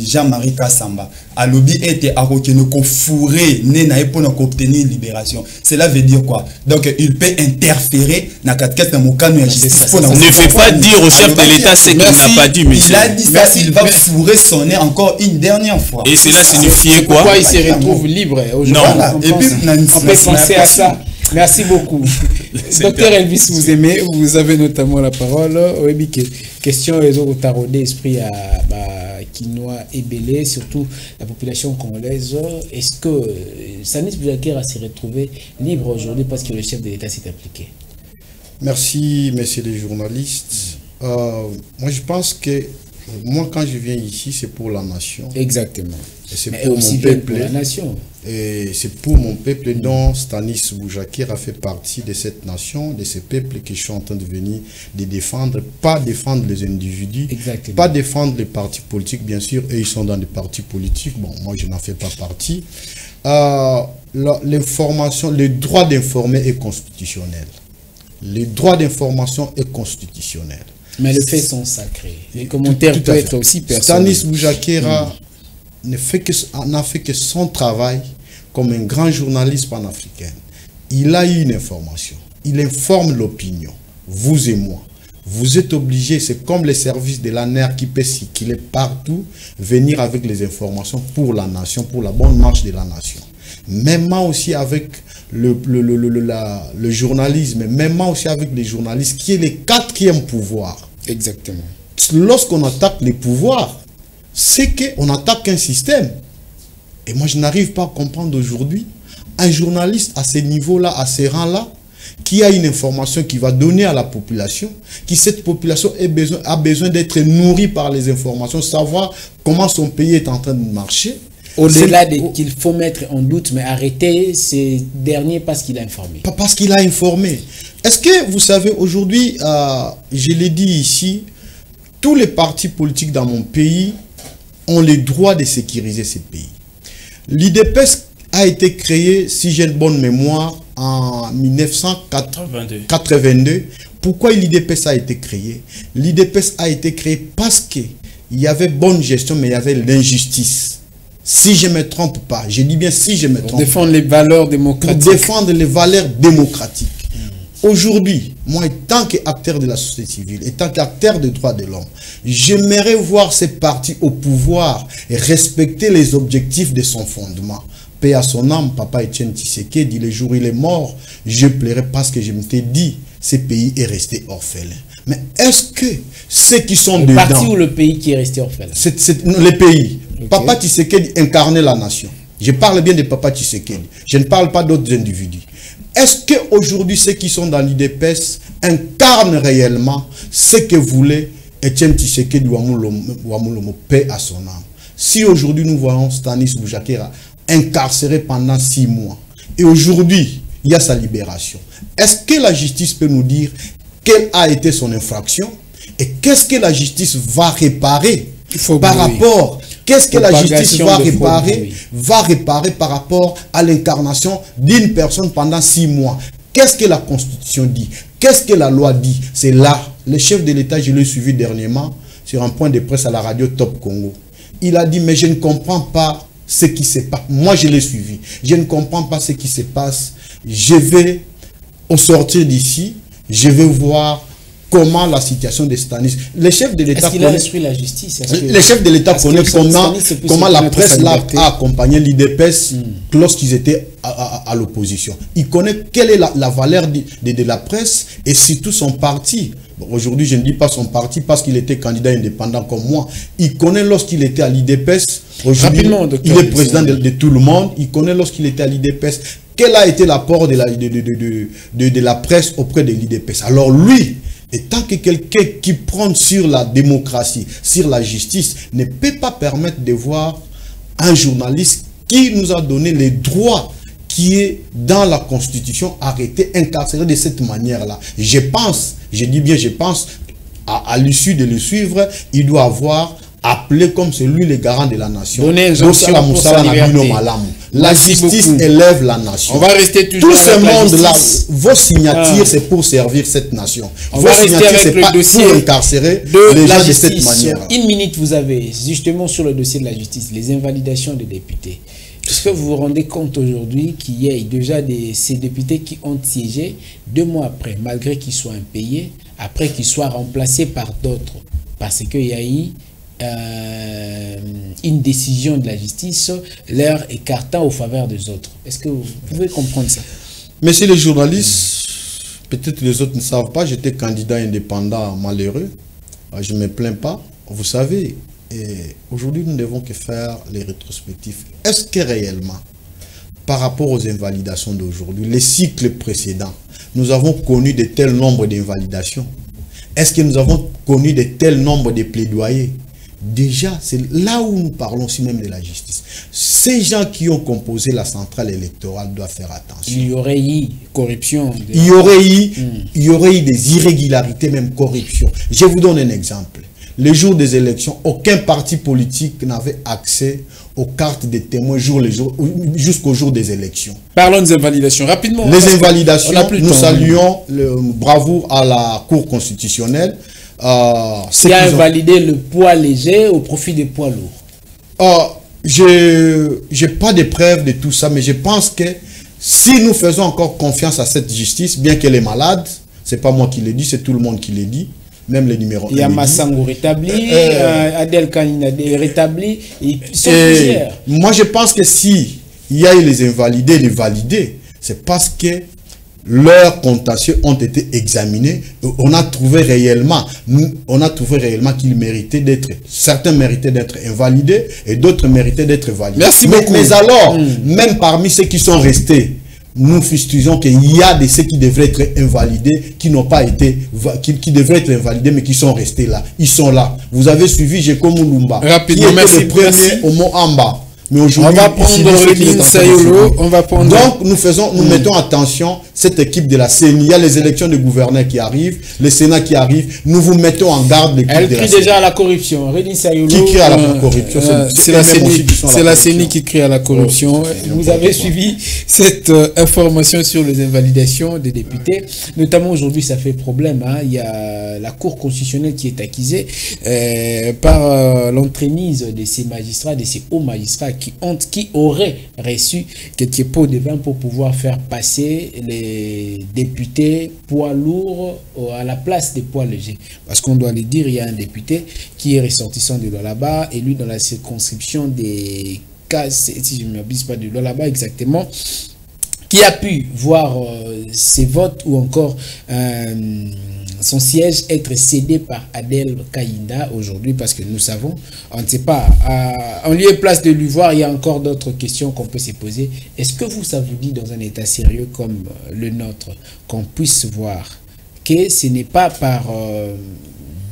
Jean-Marie Kassamba, alobi était à rokene ko fourrer né na pona ko obtenir libération. Cela veut dire quoi? Donc il peut interférer na katket na mokano ya justice. Ne fait pas dire au chef de l'État ce qu'il n'a pas dit, monsieur. Il a dit ça, il va fourrer son nez encore une dernière fois. Et cela signifie quoi? Pourquoi il se retrouve libre aujourd'hui? Non. Et puis, on peut penser à ça. Merci beaucoup. Docteur Elvis, vous aimez, vous avez notamment la parole. Oui, question les autres taraudé esprit à Kinois et Bélé, surtout la population congolaise. Est-ce que Stanis Boujakera s'est retrouvé libre aujourd'hui parce que le chef de l'État s'est impliqué? Merci, messieurs les journalistes. Moi, je pense que moi, quand je viens ici, c'est pour la nation. Exactement. Et c'est pour mon peuple. Pour la nation. Et c'est pour mon peuple dont Stanis Boujakera fait partie de cette nation, de ce peuple que je suis en train de venir de défendre. Pas défendre les individus, exactement, pas défendre les partis politiques, bien sûr. Eux, ils sont dans des partis politiques. Bon, moi, je n'en fais pas partie. L'information, le droit d'informer est constitutionnel. Le droit d'information est constitutionnel. Mais les faits sont sacrés. Les commentaires peuvent être aussi personnels. Stanis Boujakera n'a fait que son travail comme un grand journaliste panafricain. Il a eu une information. il informe l'opinion, vous et moi. Vous êtes obligés, c'est comme les services de l'ANER qui peut circuler partout, venir avec les informations pour la nation, pour la bonne marche de la nation. Même aussi avec le journalisme, même aussi avec les journalistes, qui est le quatrième pouvoir. Exactement. Lorsqu'on attaque les pouvoirs, c'est qu'on attaque un système. Et moi, je n'arrive pas à comprendre aujourd'hui un journaliste à ce niveau-là, à ce rang-là, qui a une information qui va donner à la population, qui cette population a besoin d'être nourrie par les informations, savoir comment son pays est en train de marcher. Au-delà qu'il faut mettre en doute, mais arrêter ces derniers parce qu'il a informé. Pas parce qu'il a informé. Est-ce que vous savez, aujourd'hui, je l'ai dit ici, tous les partis politiques dans mon pays ont le droit de sécuriser ces pays. L'IDPES a été créé, si j'ai une bonne mémoire, en 1982. Pourquoi l'IDPES a été créé? L'IDPES a été créé parce qu'il y avait bonne gestion, mais il y avait l'injustice. Si je ne me trompe pas, je dis bien si je me trompe pas. Pour défendre les valeurs démocratiques. Pour défendre les valeurs démocratiques. Aujourd'hui, moi, en tant qu'acteur de la société civile, en tant qu'acteur des droits de l'homme, j'aimerais voir ces partis au pouvoir et respecter les objectifs de son fondement. Paix à son âme, Papa Etienne Tshisekedi, le jour où il est mort, je pleurais parce que je m'étais dit, ce pays est resté orphelin. Mais est-ce que ceux qui sont dedans... Le parti ou le pays qui est resté orphelin? Le pays. Okay. Papa Tshisekedi incarnait la nation. Je parle bien de Papa Tshisekedi. Je ne parle pas d'autres individus. Est-ce qu'aujourd'hui, ceux qui sont dans l'IDPES incarnent réellement ce que voulait Etienne Tshisekedi Wamoulomo, paix à son âme? Si aujourd'hui nous voyons Stanis Boujakera incarcéré pendant 6 mois, et aujourd'hui, il y a sa libération, est-ce que la justice peut nous dire quelle a été son infraction et qu'est-ce que la justice va réparer par rapport... Qu'est-ce que la justice va réparer? Va réparer par rapport à l'incarnation d'une personne pendant 6 mois. Qu'est-ce que la Constitution dit? Qu'est-ce que la loi dit? C'est là. Le chef de l'État, je l'ai suivi dernièrement sur un point de presse à la radio Top Congo. Il a dit, mais je ne comprends pas ce qui se passe. Moi, je l'ai suivi. Je ne comprends pas ce qui se passe. Je vais, au sortir d'ici, je vais voir comment la situation de Stanis. Les chefs de l'État connaissent... Est-ce qu'il a la justice? Les chefs de l'État connaissent comment la presse a accompagné l'IDPES lorsqu'ils étaient à l'opposition. Ils connaissent quelle est la valeur de la presse et surtout son parti. Bon, aujourd'hui, je ne dis pas son parti parce qu'il était candidat indépendant comme moi. Il connaît lorsqu'il était à l'IDPES. Aujourd'hui, il est président de tout le monde. Il connaît lorsqu'il était à l'IDPES. Quel a été l'apport de la presse auprès de l'IDPES? Alors lui, et tant que quelqu'un qui prend sur la démocratie, sur la justice, ne peut pas permettre de voir un journaliste qui nous a donné les droits qui est dans la Constitution arrêté, incarcéré de cette manière-là. Je pense, je dis bien je pense, à l'issue de le suivre, il doit avoir appelé comme celui le garant de la nation. La justice élève la nation. On va rester toujours tout ce monde-là, vos signatures, c'est pour servir cette nation. Vos signatures, c'est pas pour incarcérer les gens de cette manière. Une minute, vous avez justement sur le dossier de la justice, les invalidations des députés. Est-ce que vous vous rendez compte aujourd'hui qu'il y ait déjà ces députés qui ont siégé 2 mois après, malgré qu'ils soient impayés, après qu'ils soient remplacés par d'autres, parce qu'il y a eu une décision de la justice leur écartant au faveur des autres. Est-ce que vous pouvez comprendre ça? Messieurs les journalistes, peut-être les autres ne savent pas, j'étais candidat indépendant malheureux. Je ne me plains pas. Vous savez, aujourd'hui nous ne devons que faire les rétrospectifs. Est-ce que réellement, par rapport aux invalidations d'aujourd'hui, les cycles précédents, nous avons connu de tels nombres d'invalidations? Est-ce que nous avons connu de tels nombres de plaidoyers? Déjà, c'est là où nous parlons aussi même de la justice. Ces gens qui ont composé la centrale électorale doivent faire attention. Il y aurait eu corruption. Il y aurait eu des irrégularités, même corruption. Je vous donne un exemple. Le jour des élections, aucun parti politique n'avait accès aux cartes des témoins jusqu'au jour des élections. Parlons des invalidations rapidement. Les invalidations, nous saluons le bravo à la Cour constitutionnelle. Qui a invalidé le poids léger au profit des poids lourds. Je n'ai pas de preuves de tout ça, mais je pense que Si nous faisons encore confiance à cette justice, bien qu'elle est malade, c'est pas moi qui l'ai dit, c'est tout le monde qui l'a dit, même les numéros. Il y a Massango rétabli, Adel Kanina rétabli, moi je pense que si il y a eu les invalidés, les validés, c'est parce que leurs contentieux ont été examinés. On a trouvé réellement qu'ils méritaient d'être, certains méritaient d'être invalidés et d'autres méritaient d'être validés. Merci beaucoup. Mais alors, même parmi ceux qui sont restés, nous fustisons qu'il y a de ceux qui devraient être invalidés, qui n'ont pas été, qui devraient être invalidés, mais qui sont restés là. Ils sont là. Vous avez suivi Jeko Mulumba, rapidement, qui était le premier au mot Amba. Mais aujourd'hui, on va prendre Redine Sayolo, on va prendre... Donc, nous mettons attention, cette équipe de la CENI, il y a les élections de gouverneurs qui arrivent, le Sénat qui arrive, nous vous mettons en garde l'équipe de la CENI. Elle crie déjà à la corruption. Redine Sayolo... Qui crie à la corruption? C'est la CENI qui crie à la corruption. Vous avez suivi cette information sur les invalidations des députés. Notamment aujourd'hui, ça fait problème. Hein. Il y a la Cour constitutionnelle qui est accusée par l'entremise de ces magistrats, de ces hauts magistrats qui auraient reçu quelques pots de vin pour pouvoir faire passer les députés poids lourds à la place des poids légers. Parce qu'on doit le dire, il y a un député qui est ressortissant de Lualaba, élu dans la circonscription des cas, si je ne m'abuse pas, de Lualaba exactement, qui a pu voir ses votes ou encore son siège être cédé par Adel Kaïnda aujourd'hui, parce que nous savons, on ne sait pas, en lieu et place de lui voir, il y a encore d'autres questions qu'on peut se poser. Est-ce que ça vous dit dans un état sérieux comme le nôtre, qu'on puisse voir que ce n'est pas par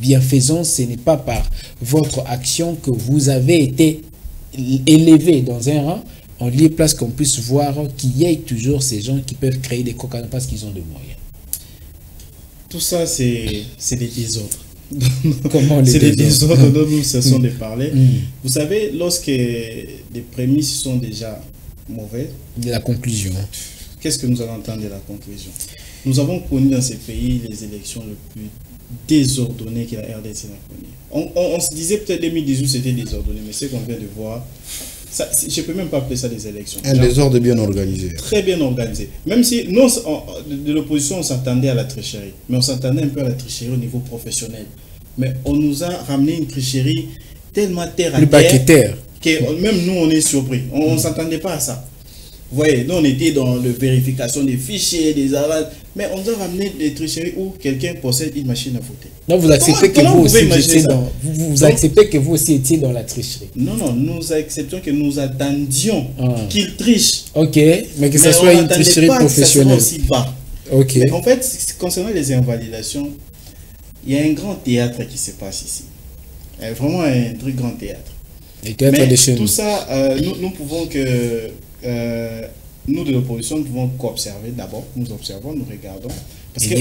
bienfaisance, ce n'est pas par votre action que vous avez été élevé dans un rang, en lieu et place qu'on puisse voir qu'il y ait toujours ces gens qui peuvent créer des cocaïnes parce qu'ils ont des moyens? Tout ça, c'est des désordres. Comment c'est des désordres dont nous cessons de parler. Vous savez, lorsque les prémices sont déjà mauvaises, de la conclusion, qu'est-ce que nous allons entendre de la conclusion? Nous avons connu dans ces pays les élections les plus désordonnées que la RDC n'a connues. On se disait peut-être 2018 c'était désordonné, mais ce qu'on vient de voir, ça, je ne peux même pas appeler ça des élections. Un désordre bien organisé. Très bien organisé. Même si nous, de l'opposition, on s'attendait à la tricherie. Mais on s'attendait un peu à la tricherie au niveau professionnel. Mais on nous a ramené une tricherie tellement terre à terre que même nous, on est surpris. On ne s'attendait pas à ça. Vous voyez, nous, on était dans la vérification des fichiers, des avals. Mais on nous a ramené des tricheries où quelqu'un possède une machine à voter. Donc vous acceptez que vous acceptez que vous aussi étiez dans la tricherie? Non, non, nous acceptons que nous attendions qu'il triche. Ok, mais que ce soit une tricherie professionnelle. Aussi bas. Ok. Mais en fait, concernant les invalidations, il y a un grand théâtre qui se passe ici. Vraiment un très grand théâtre. Et théâtre de chez nous. Tout ça, nous pouvons que... nous de l'opposition, nous pouvons qu'observer d'abord. Nous observons, nous regardons. Parce que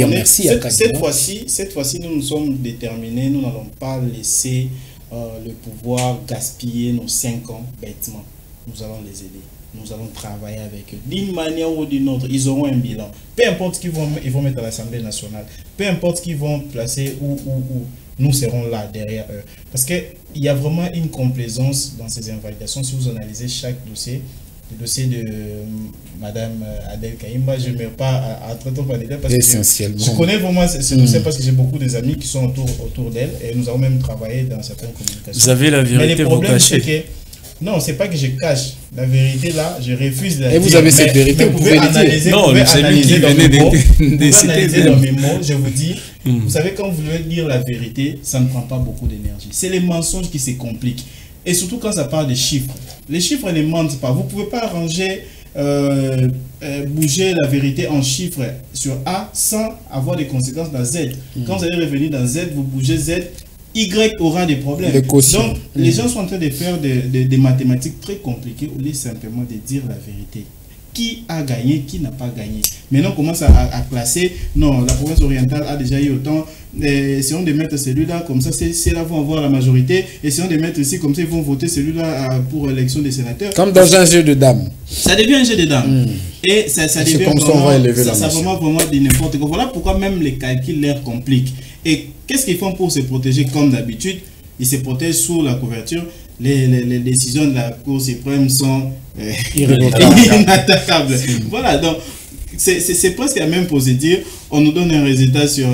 cette fois-ci, nous nous sommes déterminés. Nous n'allons pas laisser le pouvoir gaspiller nos 5 ans bêtement. Nous allons les aider. Nous allons travailler avec eux. D'une manière ou d'une autre, ils auront un bilan. Peu importe ce qu'ils vont mettre à l'Assemblée nationale, peu importe ce qu'ils vont placer où nous serons là derrière eux. Parce qu'il y a vraiment une complaisance dans ces invalidations. Si vous analysez chaque dossier, le dossier de Madame Adel Kaïmba, je ne mets pas à traiter par détail parce que je connais vraiment ce dossier parce que j'ai beaucoup d'amis qui sont autour d'elle et nous avons même travaillé dans certaines communications. Vous avez la vérité, vous cachez. Non, c'est pas que je cache. La vérité là, je refuse de la dire. Et vous avez cette vérité, vous pouvez analyser. Non, c'est lui qui venait de citer dans mes mots. Je vous dis, vous savez, quand vous voulez dire la vérité, ça ne prend pas beaucoup d'énergie. C'est les mensonges qui se compliquent. Et surtout quand ça parle de chiffres. Les chiffres ne mentent pas. Vous ne pouvez pas arranger, bouger la vérité en chiffres sur A sans avoir des conséquences dans Z. Quand vous allez revenir dans Z, vous bougez Z, Y aura des problèmes. Donc, les gens sont en train de faire des mathématiques très compliquées au lieu simplement de dire la vérité. Qui a gagné, qui n'a pas gagné. Maintenant, on commence à classer. Non, la province orientale a déjà eu autant. Essayons de mettre celui-là, comme ça, ceux-là vont avoir la majorité. Essayons de mettre ici, comme ça, ils vont voter celui-là pour l'élection des sénateurs. Comme dans un jeu de dames. Ça devient un jeu de dames. Et ça devient vraiment de n'importe quoi. Voilà pourquoi même les calculs leur compliquent. Et qu'est-ce qu'ils font pour se protéger comme d'habitude? Ils se protègent sous la couverture les décisions de la Cour suprême sont inattaquables. Voilà, donc c'est presque la même procédure. On nous donne un résultat sur,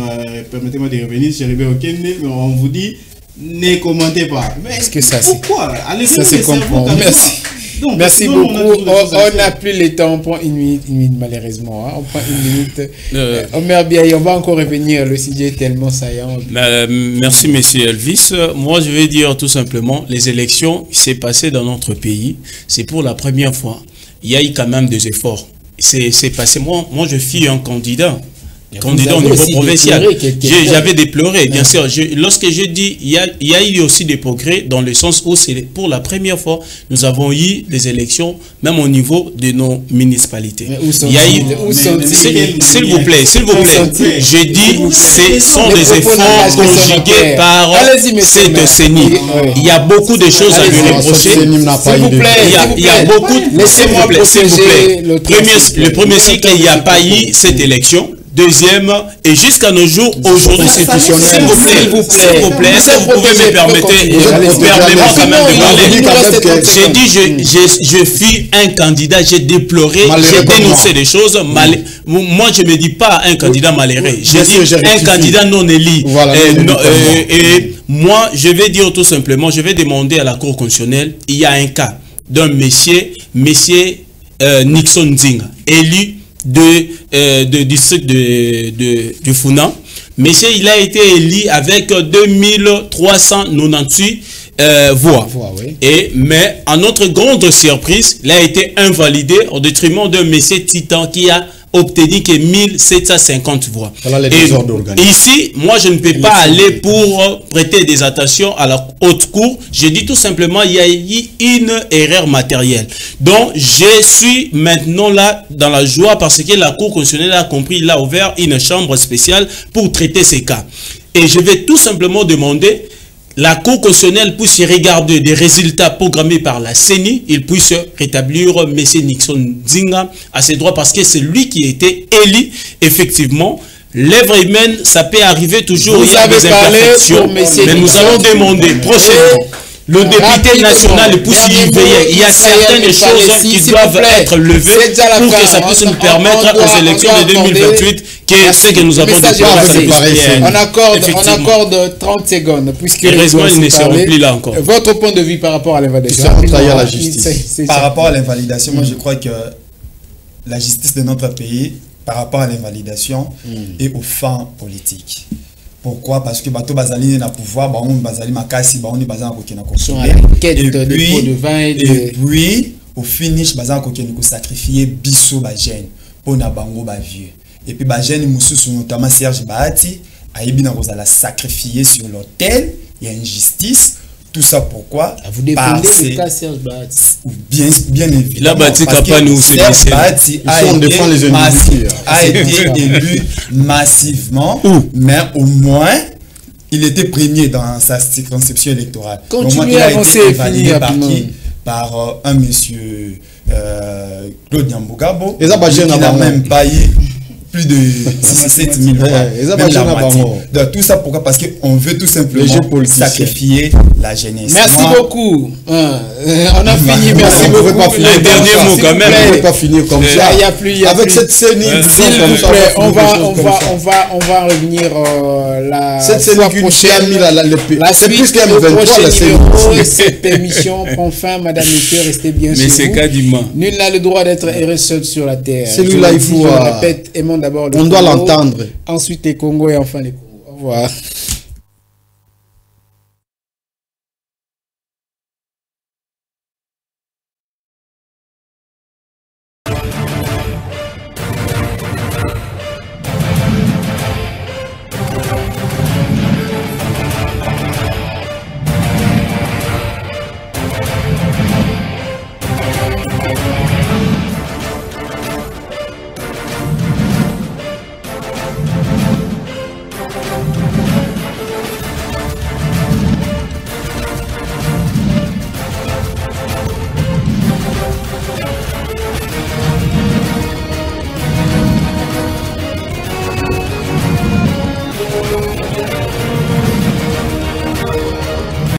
permettez-moi de revenir sur Ribé Okende, mais on vous dit, ne commentez pas. Mais est-ce que ça pourquoi? Allez, ça se comprend. Merci. Donc, merci beaucoup. On n'a plus le temps. On prend une minute malheureusement. Hein. On prend une minute. Omer Biaye, on va encore revenir. Le sujet est tellement saillant. Merci, monsieur Elvis. Moi, je vais dire tout simplement, les élections qui s'est passé dans notre pays, c'est pour la première fois. Il y a eu quand même des efforts. C'est passé. Moi, je suis un candidat au niveau provincial. J'avais déploré, bien sûr. Lorsque je dis, il y a eu aussi des progrès dans le sens où c'est pour la première fois, nous avons eu des élections, même au niveau de nos municipalités. Il y a eu, s'il vous plaît, je dis, ce sont des efforts conjugués par cette CENI. Il y a beaucoup de choses à lui reprocher. S'il vous plaît, il y a beaucoup, s'il vous plaît. Le premier cycle, il n'y a pas eu cette élection. Deuxième, et jusqu'à nos jours, aujourd'hui, s'il vous plaît, est-ce que vous pouvez me permettre quand même de parler? J'ai dit, je suis un candidat, j'ai déploré, j'ai dénoncé des choses. Moi, je ne me dis pas un candidat malheureux. J'ai dit un candidat non élu. Et moi, je vais dire tout simplement, je vais demander à la Cour constitutionnelle, il y a un cas d'un monsieur Nixon Nzinga, élu de district de Funa. Monsieur, il a été élu avec 2398 voix. Mais à notre grande surprise, il a été invalidé au détriment d'un monsieur Titan qui a obtenu que 1750 voix. Et ici, moi, je ne peux pas aller pour prêter des attentions à la haute cour. Je dis tout simplement, il y a eu une erreur matérielle. Donc, je suis maintenant là dans la joie parce que la Cour constitutionnelle a compris, il a ouvert une chambre spéciale pour traiter ces cas. Et je vais tout simplement demander la Cour constitutionnelle puisse regarder des résultats programmés par la CENI, il puisse rétablir M. Nixon Nzinga à ses droits parce que c'est lui qui a été élu. Effectivement, l'œuvre humaine, ça peut arriver toujours, il y a des imperfections, mais nous allons demander prochainement. Le député national puisse y veiller. Il y a certaines choses qui doivent être levées pour que ça puisse nous permettre aux élections de 2028 que ce que nous avons décidé. On accorde 30 secondes. Heureusement, ils ne seront plus là encore. Votre point de vue par rapport à l'invalidation? Par rapport à l'invalidation, moi je crois que la justice de notre pays, par rapport à l'invalidation, est aux fins politiques. Pourquoi? Parce que bateau bazali na pouvoir, ba on bazali makasi, ba on est bazali na kokena et puis au finish bazali kokena ko sacrifier biso ba jeune pour na bango ba vieux. Et puis ba jeune mususu notamment Serge Bahati aibi na kozala sacrifier sur l'autel, il y a injustice. Tout ça pourquoi? Vous défendez le cas Serge Bahati. Bien évidemment. La Bahati Kapani aussi. Serge Bahati a été élu massivement, mais au moins il était premier dans sa circonscription électorale. Continuez à avancer et finir par un monsieur Claude Nyambogabo qui n'a même pas eu plus de 67 000 voix. Donc tout ça pourquoi? Parce qu'on veut tout simplement sacrifier la jeunesse. Merci beaucoup. On a fini. Merci beaucoup. Un dernier mot quand même. On ne peut pas finir comme ça. Avec cette scène, on va revenir la fois prochaine. C'est plus qu'un 23. Cette émission prend fin. Madame, Monsieur, restez bien chez vous. Nul n'a le droit d'être heureux seul sur la terre. Celui-là, il faut. Je répète, aimons d'abord le Congo. On doit l'entendre. Ensuite les Congo et enfin les Congo. Au revoir.